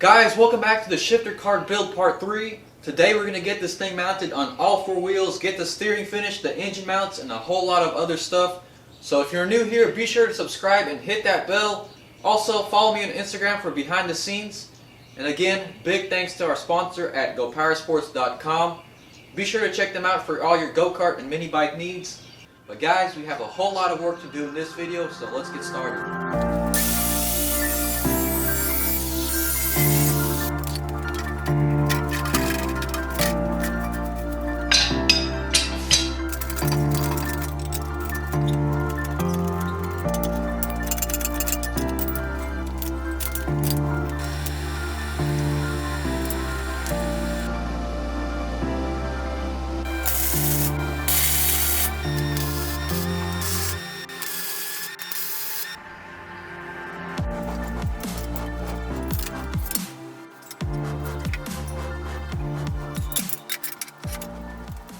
Guys, welcome back to the shifter cart build part 3. Today we're going to get this thing mounted on all 4 wheels, get the steering finished, the engine mounts, and a whole lot of other stuff. So if you're new here, be sure to subscribe and hit that bell. Also, follow me on Instagram for behind the scenes. And again, big thanks to our sponsor at GoPowersports.com. Be sure to check them out for all your go-kart and mini bike needs. But guys, we have a whole lot of work to do in this video, so let's get started.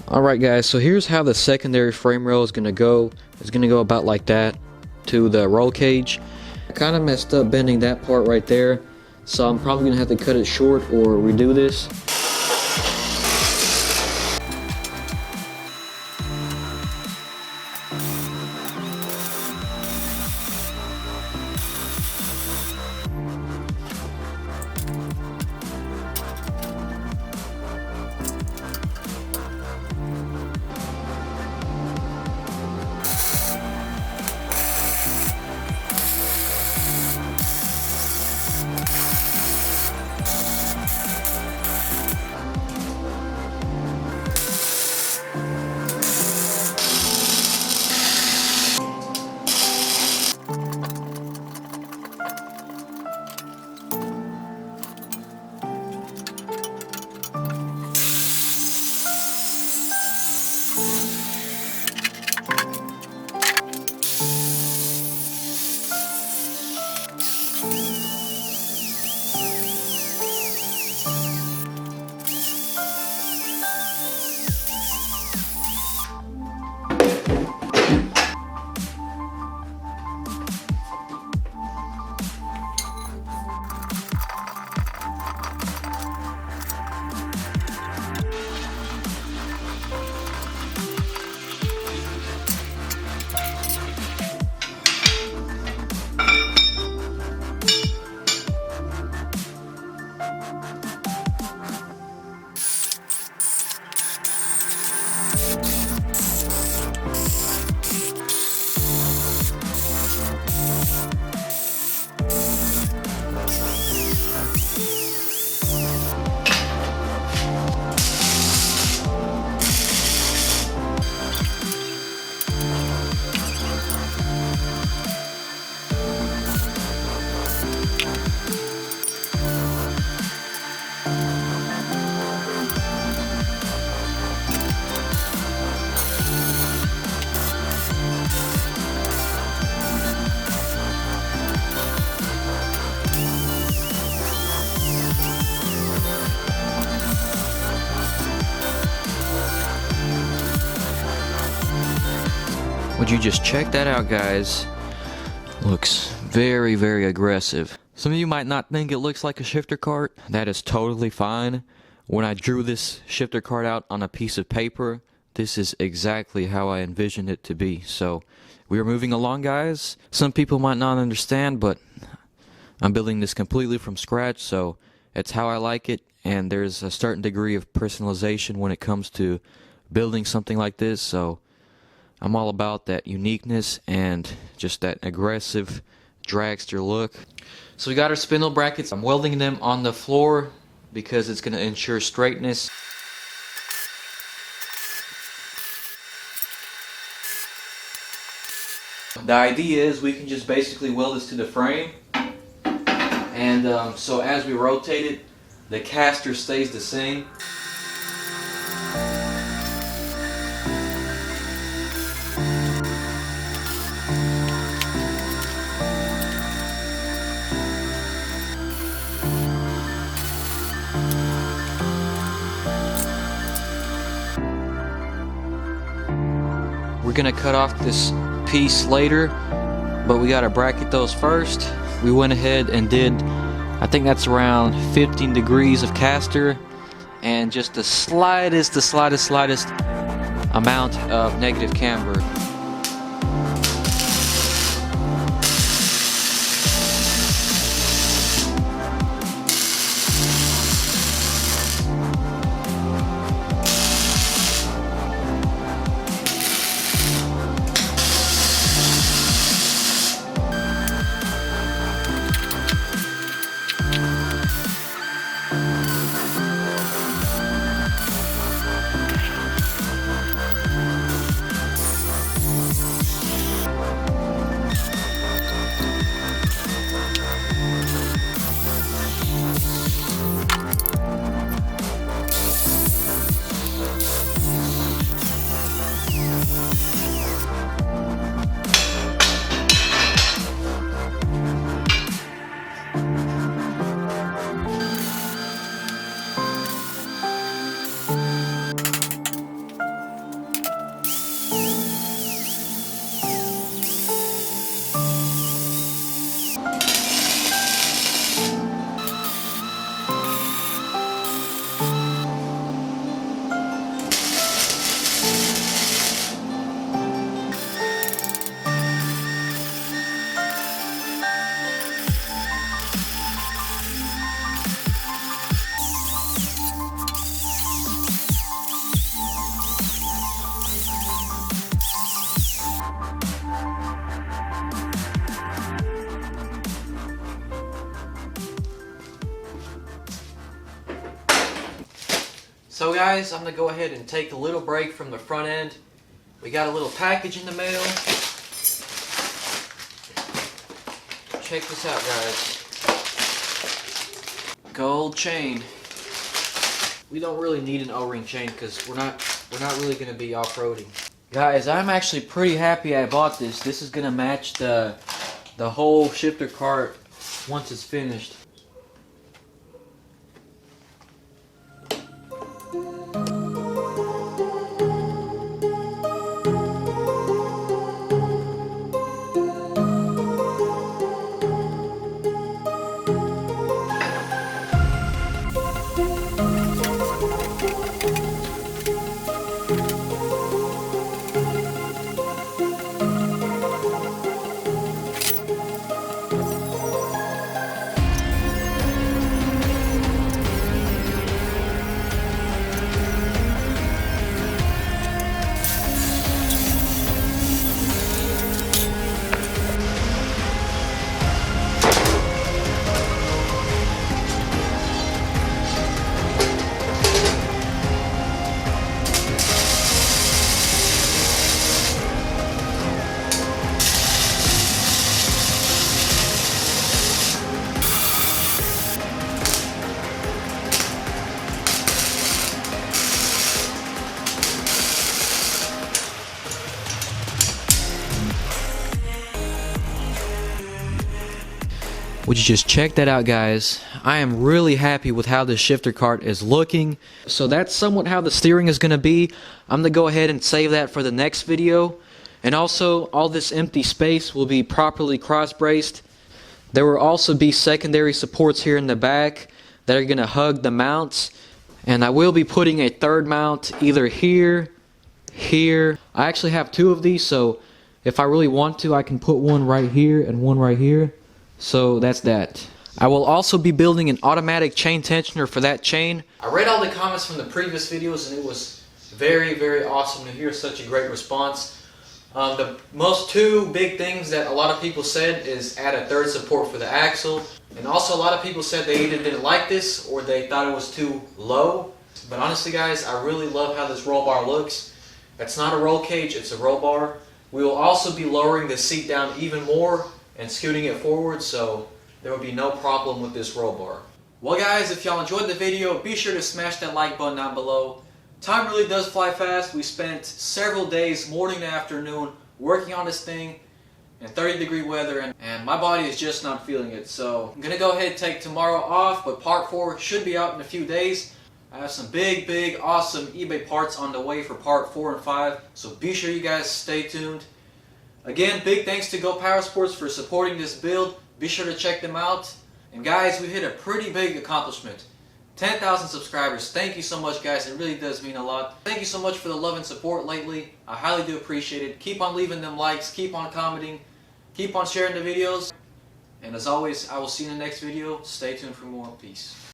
Alright guys, so here's how the secondary frame rail is going to go. It's going to go about like that to the roll cage. I kind of messed up bending that part right there, so I'm probably going to have to cut it short or redo this. Would you just check that out, guys? Looks very, very aggressive. Some of you might not think it looks like a shifter cart. That is totally fine. When I drew this shifter cart out on a piece of paper, this is exactly how I envisioned it to be. So we are moving along, guys. Some people might not understand, but I'm building this completely from scratch, so it's how I like it. And there's a certain degree of personalization when it comes to building something like this, so I'm all about that uniqueness and just that aggressive dragster look. So we got our spindle brackets. I'm welding them on the floor because it's going to ensure straightness. The idea is we can just basically weld this to the frame, and so as we rotate it, the caster stays the same. We're gonna cut off this piece later, but we gotta bracket those first. We went ahead and did I think that's around 15 degrees of caster, and just the slightest amount of negative camber. So guys, I'm going to go ahead and take a little break from the front end. We got a little package in the mail. Check this out, guys. Gold chain. We don't really need an O-ring chain because we're not really going to be off-roading. Guys, I'm actually pretty happy I bought this. This is going to match the whole shifter cart once it's finished. Would you just check that out, guys? I am really happy with how this shifter cart is looking. So that's somewhat how the steering is going to be. I'm going to go ahead and save that for the next video. And also, all this empty space will be properly cross-braced. There will also be secondary supports here in the back that are going to hug the mounts. And I will be putting a third mount either here, here. I actually have two of these, so if I really want to, I can put one right here and one right here. So that's that. I will also be building an automatic chain tensioner for that chain. I read all the comments from the previous videos and it was very, very awesome to hear such a great response. The most two big things that a lot of people said is add a third support for the axle. And also a lot of people said they either didn't like this or they thought it was too low. But honestly guys, I really love how this roll bar looks. It's not a roll cage, it's a roll bar. We will also be lowering the seat down even more and scooting it forward, so there will be no problem with this roll bar. Well guys, if y'all enjoyed the video, be sure to smash that like button down below. Time really does fly fast. We spent several days, morning to afternoon, working on this thing in 30-degree weather, and my body is just not feeling it. So I'm going to go ahead and take tomorrow off, but part 4 should be out in a few days. I have some big, awesome eBay parts on the way for part 4 and 5, so be sure you guys stay tuned. Again, big thanks to Go Power Sports for supporting this build. Be sure to check them out. And guys, we hit a pretty big accomplishment. 10,000 subscribers. Thank you so much, guys. It really does mean a lot. Thank you so much for the love and support lately. I highly do appreciate it. Keep on leaving them likes. Keep on commenting. Keep on sharing the videos. And as always, I will see you in the next video. Stay tuned for more. Peace.